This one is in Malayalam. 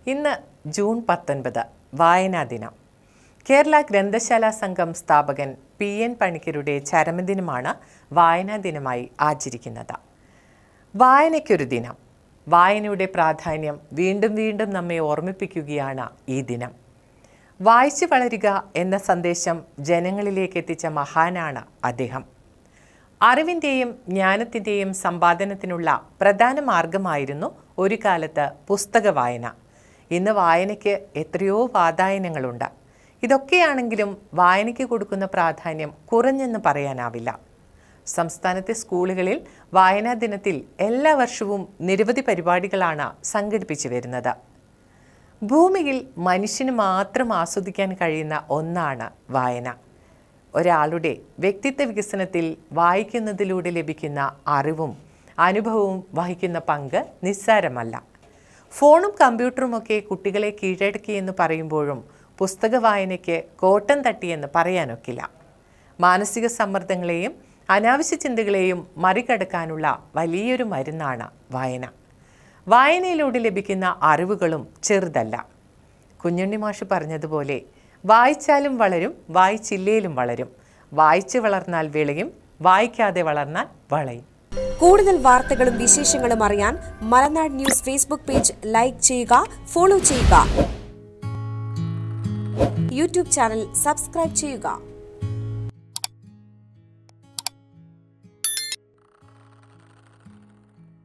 ഇന്ന് ജൂൺ 19 വായനാ ദിനം. കേരള ഗ്രന്ഥശാല സംഘം സ്ഥാപകൻ PN പണിക്കരുടെ ചരമദിനമാണ് വായനാ ദിനമായി ആചരിക്കുന്നത്. വായനയ്ക്കൊരു ദിനം. വായനയുടെ പ്രാധാന്യം വീണ്ടും വീണ്ടും നമ്മെ ഓർമ്മിപ്പിക്കുകയാണ് ഈ ദിനം. വായിച്ചു വളരുക എന്ന സന്ദേശം ജനങ്ങളിലേക്ക് എത്തിച്ച മഹാനാണ് അദ്ദേഹം. അറിവിൻ്റെയും ജ്ഞാനത്തിൻ്റെയും സമ്പാദനത്തിനുള്ള പ്രധാന മാർഗമായിരുന്നു ഒരു കാലത്ത് പുസ്തക വായന. ഇന്ന് വായനയ്ക്ക് എത്രയോ വാതായനങ്ങളുണ്ട്. ഇതൊക്കെയാണെങ്കിലും വായനയ്ക്ക് കൊടുക്കുന്ന പ്രാധാന്യം കുറഞ്ഞെന്ന് പറയാനാവില്ല. സംസ്ഥാനത്തെ സ്കൂളുകളിൽ വായനാ ദിനത്തിൽ എല്ലാ വർഷവും നിരവധി പരിപാടികളാണ് സംഘടിപ്പിച്ചു വരുന്നത്. ഭൂമിയിൽ മനുഷ്യന് മാത്രം ആസ്വദിക്കാൻ കഴിയുന്ന ഒന്നാണ് വായന. ഒരാളുടെ വ്യക്തിത്വ വികസനത്തിൽ വായിക്കുന്നതിലൂടെ ലഭിക്കുന്ന അറിവും അനുഭവവും വഹിക്കുന്ന പങ്ക് നിസ്സാരമല്ല. ഫോണും കമ്പ്യൂട്ടറുമൊക്കെ കുട്ടികളെ കീഴടക്കിയെന്ന് പറയുമ്പോഴും പുസ്തക വായനയ്ക്ക് കോട്ടം തട്ടിയെന്ന് പറയാനൊക്കില്ല. മാനസിക സമ്മർദ്ദങ്ങളെയും അനാവശ്യ ചിന്തകളെയും മറികടക്കാനുള്ള വലിയൊരു മരുന്നാണ് വായന. വായനയിലൂടെ ലഭിക്കുന്ന അറിവുകളും ചെറുതല്ല. കുഞ്ഞുണ്ണി മാഷ് പറഞ്ഞതുപോലെ, വായിച്ചാലും വളരും, വായിച്ചില്ലേലും വളരും. വായിച്ച് വളർന്നാൽ വിളയും, വായിക്കാതെ വളർന്നാൽ വളയും. കൂടുതൽ വാർത്തകളും വിശേഷങ്ങളും അറിയാൻ മലനാട് ന്യൂസ് ഫേസ്ബുക്ക് പേജ് ലൈക്ക് ചെയ്യുക, ഫോളോ ചെയ്യുക. യൂട്യൂബ് ചാനൽ സബ്സ്ക്രൈബ് ചെയ്യുക.